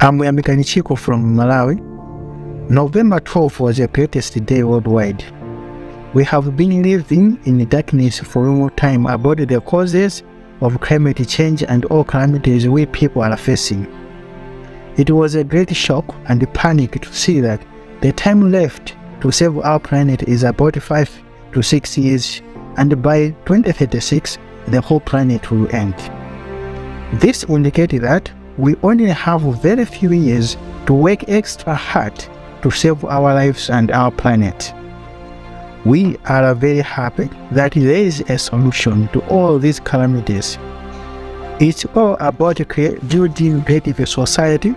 I'm Yamikani Chico from Malawi. November 12th was the greatest day worldwide. We have been living in the darkness for a long time about the causes of climate change and all calamities we people are facing. It was a great shock and panic to see that the time left to save our planet is about 5 to 6 years, and by 2036, the whole planet will end. This indicated that we only have very few years to work extra hard to save our lives and our planet. We are very happy that there is a solution to all these calamities. It's all about building a creative society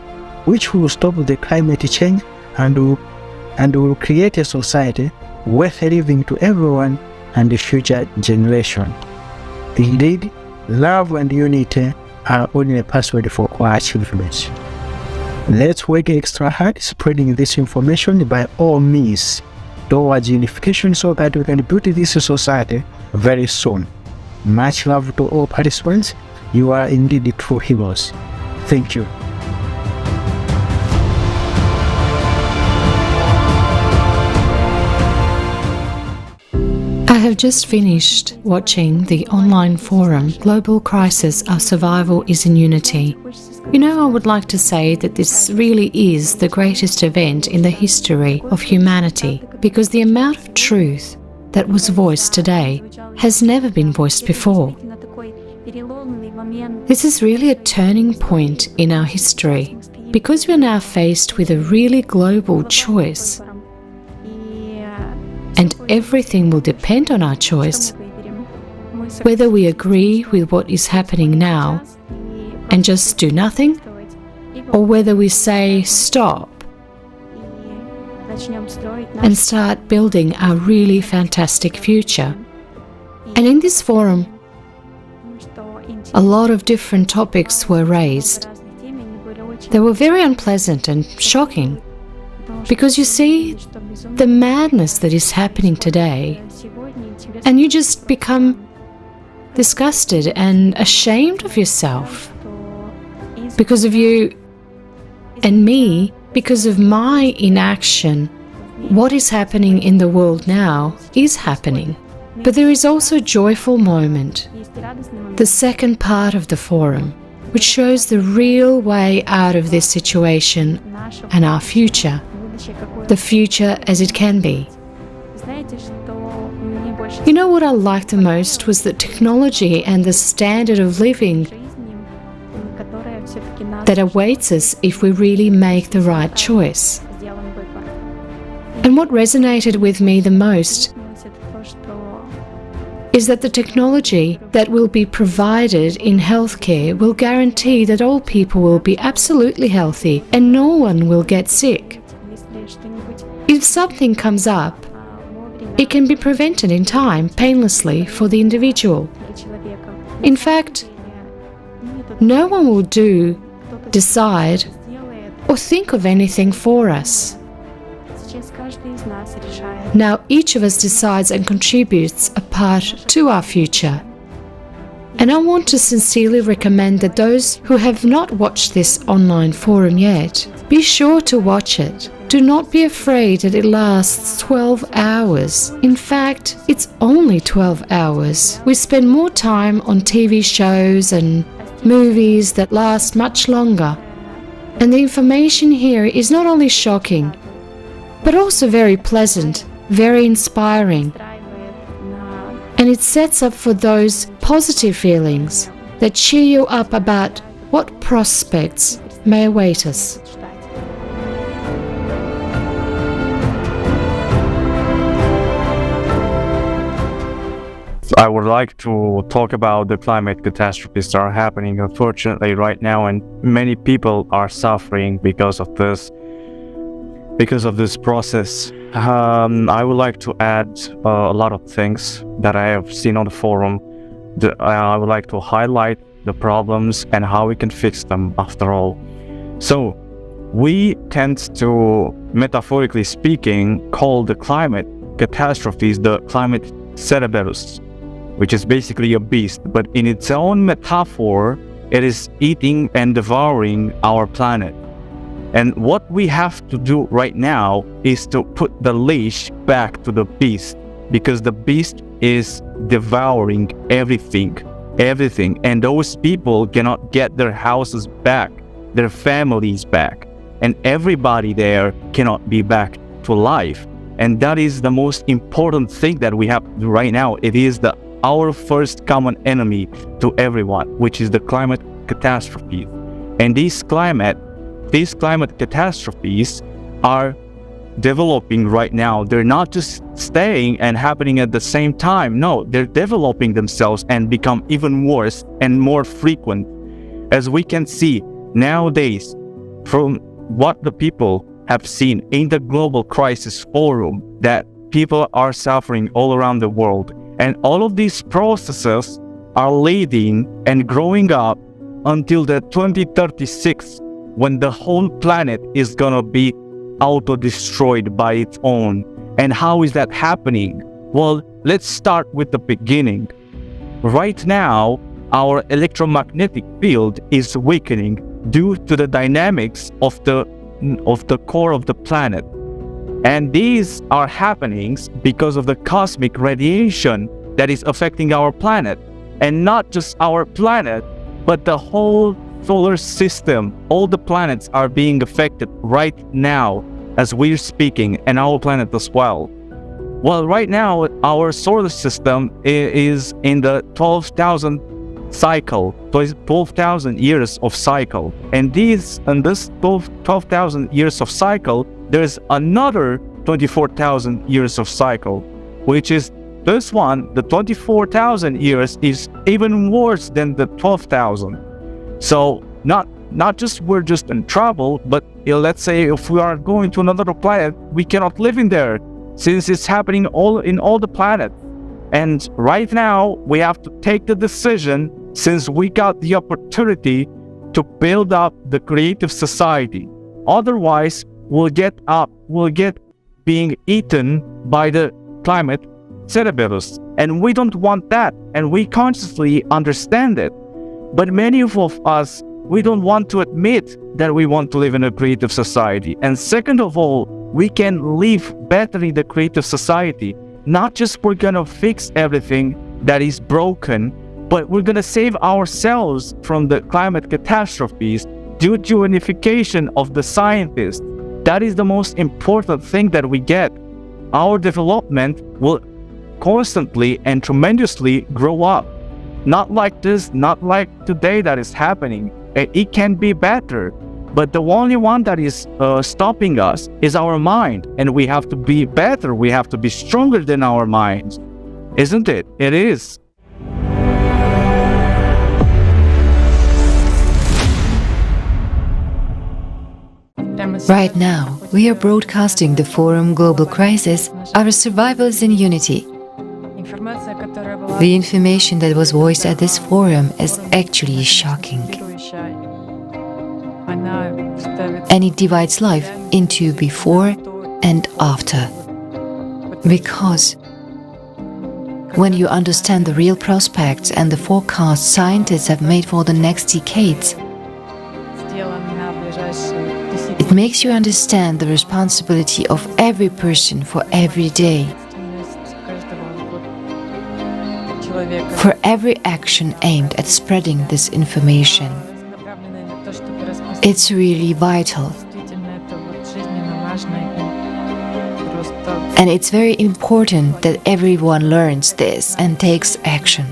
which will stop the climate change and will create a society worth living to everyone and the future generation. Indeed, love and unity are only a password for our achievements. Let's work extra hard spreading this information by all means towards unification so that we can build this society very soon. Much love to all participants. You are indeed the true heroes. Thank you. I have just finished watching the online forum Global Crisis, Our Survival is in Unity. I would like to say that this really is the greatest event in the history of humanity, because the amount of truth that was voiced today has never been voiced before. This is really a turning point in our history, because we are now faced with a really global choice. And everything will depend on our choice, whether we agree with what is happening now and just do nothing, or whether we say stop and start building a really fantastic future. And in this forum, a lot of different topics were raised. They were very unpleasant and shocking, because you see the madness that is happening today, and you just become disgusted and ashamed of yourself because of you and me, because of my inaction. What is happening in the world now is happening. But there is also a joyful moment, the second part of the forum, which shows the real way out of this situation and our future. The future as it can be. What I liked the most was the technology and the standard of living that awaits us if we really make the right choice. And what resonated with me the most is that the technology that will be provided in healthcare will guarantee that all people will be absolutely healthy and no one will get sick. If something comes up, it can be prevented in time, painlessly for the individual. In fact, no one will decide, or think of anything for us. Now each of us decides and contributes a part to our future. And I want to sincerely recommend that those who have not watched this online forum yet, be sure to watch it. Do not be afraid that it lasts 12 hours. In fact, it's only 12 hours. We spend more time on TV shows and movies that last much longer. And the information here is not only shocking, but also very pleasant, very inspiring. And it sets up for those positive feelings that cheer you up about what prospects may await us. I would like to talk about the climate catastrophes that are happening unfortunately right now, and many people are suffering because of this process. I would like to add a lot of things that I have seen on the forum. I would like to highlight the problems and how we can fix them after all. So we tend to, metaphorically speaking, call the climate catastrophes the climate Cerberus, which is basically a beast, but in its own metaphor, it is eating and devouring our planet. And what we have to do right now is to put the leash back to the beast, because the beast is devouring everything, and those people cannot get their houses back, their families back, and everybody there cannot be back to life. And that is the most important thing that we have to do right now. It is our first common enemy to everyone, which is the climate catastrophe. And these climate catastrophes are developing right now. They're not just staying and happening at the same time. No, they're developing themselves and become even worse and more frequent. As we can see nowadays, from what the people have seen in the Global Crisis Forum, that people are suffering all around the world. And all of these processes are leading and growing up until the 2036, when the whole planet is gonna be auto-destroyed by its own. And how is that happening? Well, let's start with the beginning. Right now, our electromagnetic field is weakening due to the dynamics of the core of the planet. And these are happenings because of the cosmic radiation that is affecting our planet. And not just our planet, but the whole solar system. All the planets are being affected right now as we're speaking, and our planet as well. Well, right now, our solar system is in the 12,000 cycle, 12,000 years of cycle. And this 12,000 years of cycle, there's another 24,000 years of cycle, which is this one. The 24,000 years is even worse than the 12,000. So not just we're just in trouble, but let's say if we are going to another planet, we cannot live in there, since it's happening in all the planets. And right now, we have to take the decision, since we got the opportunity to build up the creative society. Otherwise, we'll get being eaten by the climate Cerberus. And we don't want that, and we consciously understand it. But many of us, we don't want to admit that we want to live in a creative society. And second of all, we can live better in the creative society. Not just we're gonna fix everything that is broken, but we're gonna save ourselves from the climate catastrophes due to unification of the scientists. That is the most important thing that we get. Our development will constantly and tremendously grow up. Not like this, not like today that is happening. It can be better, but the only one that is stopping us is our mind, and we have to be better. We have to be stronger than our minds, isn't it? It is. Right now, we are broadcasting the forum Global Crisis, Our Survivals in Unity. The information that was voiced at this forum is actually shocking. And it divides life into before and after. Because when you understand the real prospects and the forecasts scientists have made for the next decades, it makes you understand the responsibility of every person for every day, for every action aimed at spreading this information. It's really vital. And it's very important that everyone learns this and takes action,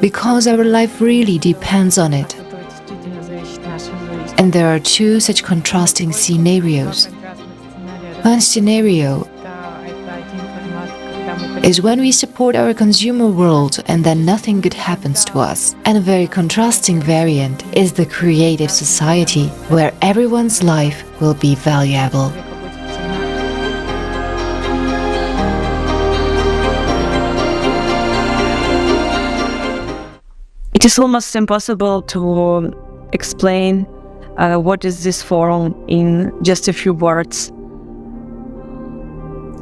because our life really depends on it. And there are two such contrasting scenarios. One scenario is when we support our consumer world and then nothing good happens to us. And a very contrasting variant is the creative society, where everyone's life will be valuable. It is almost impossible to explain what is this forum in just a few words.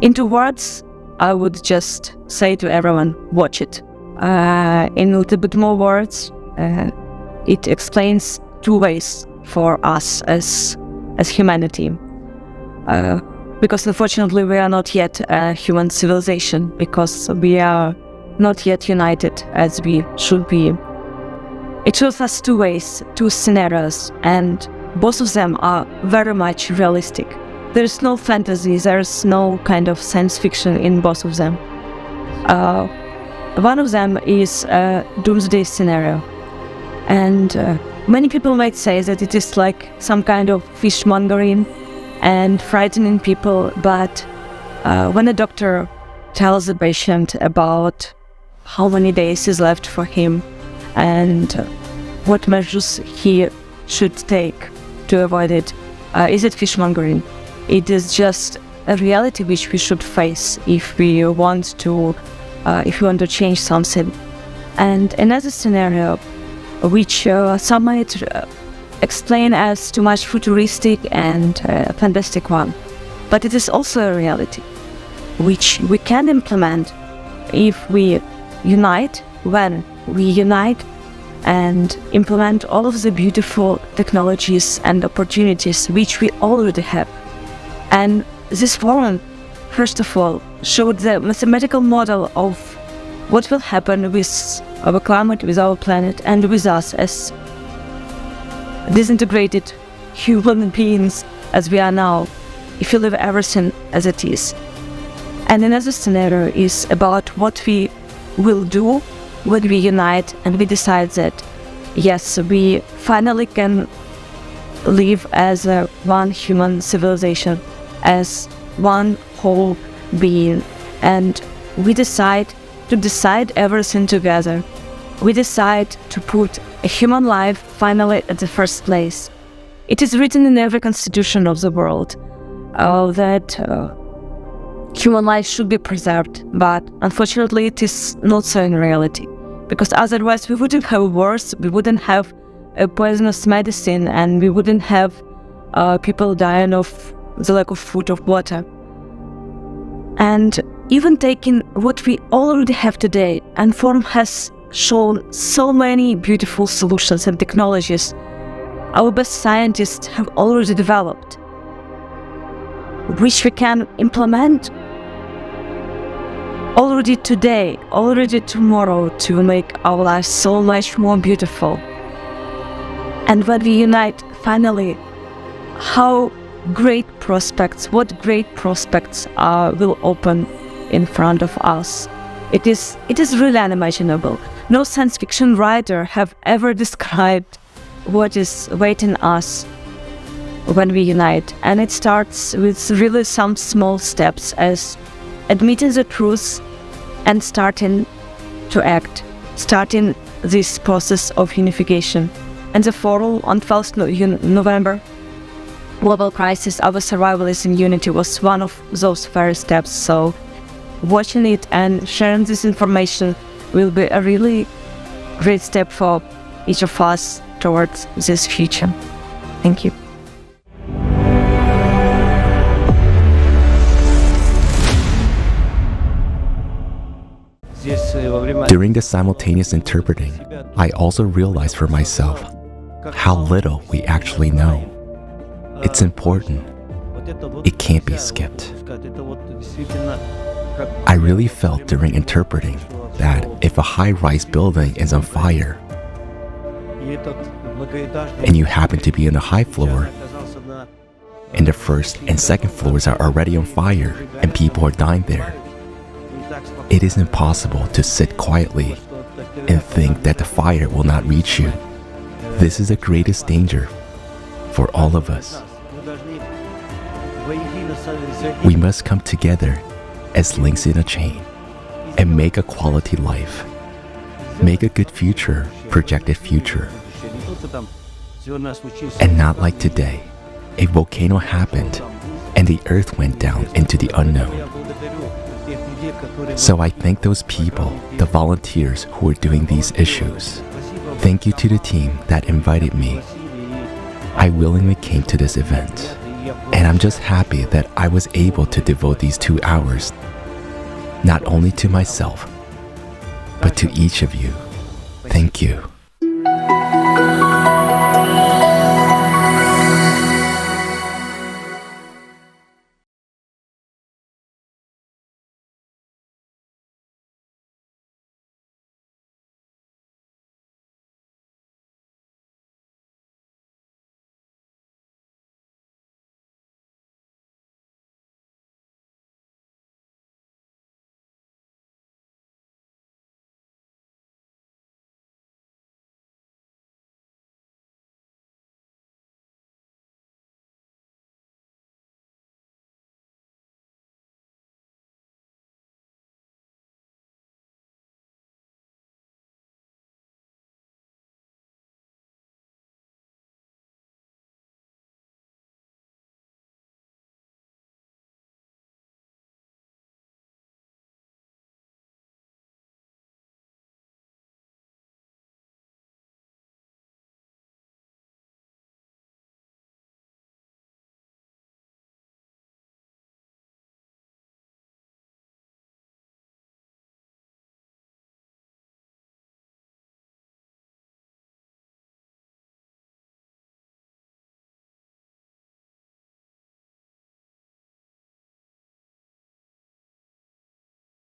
In 2 words, I would just say to everyone, watch it. In a little bit more words, it explains 2 ways for us as as humanity. Because unfortunately we are not yet a human civilization, because we are not yet united as we should be. It shows us two ways, two scenarios, and both of them are very much realistic. There is no fantasy, there is no kind of science fiction in both of them. One of them is a doomsday scenario, and many people might say that it is like some kind of fishmongering and frightening people, but when a doctor tells the patient about how many days is left for him and what measures he should take to avoid it, is it fishmongering? It is just a reality which we should face if we want to change something. And another scenario, which some might explain as too much futuristic and fantastic one, but it is also a reality which we can implement if we unite, when we unite and implement all of the beautiful technologies and opportunities which we already have. And this forum, first of all, showed the mathematical model of what will happen with our climate, with our planet, and with us as disintegrated human beings as we are now, if we leave everything as it is. And another scenario is about what we will do when we unite and we decide that, yes, we finally can live as one human civilization, as one whole being, and we decide everything together. We decide to put a human life finally at the first place. It is written in every constitution of the world that human life should be preserved, but unfortunately it is not so in reality, because otherwise we wouldn't have wars, we wouldn't have poisonous medicine, and we wouldn't have people dying of the lack of food or water. And even taking what we already have today, and Forum has shown so many beautiful solutions and technologies our best scientists have already developed, which we can implement already today, already tomorrow, to make our lives so much more beautiful. And when we unite, finally, what great prospects will open in front of us. It is really unimaginable. No science fiction writer have ever described what is waiting us when we unite. And it starts with really some small steps, as admitting the truth and starting to act, starting this process of unification. And the forum on 12th November, Global Crisis, Our Survival is in Unity, was one of those first steps. So watching it and sharing this information will be a really great step for each of us towards this future. Thank you. During the simultaneous interpreting, I also realized for myself how little we actually know. It's important. It can't be skipped. I really felt during interpreting that if a high-rise building is on fire and you happen to be in the high floor and the first and second floors are already on fire and people are dying there, it is impossible to sit quietly and think that the fire will not reach you. This is the greatest danger for all of us. We must come together as links in a chain and make a quality life, make a good future, projected future. And not like today, a volcano happened and the earth went down into the unknown. So I thank those people, the volunteers who are doing these issues. Thank you to the team that invited me. I willingly came to this event, and I'm just happy that I was able to devote these 2 hours, not only to myself, but to each of you. Thank you.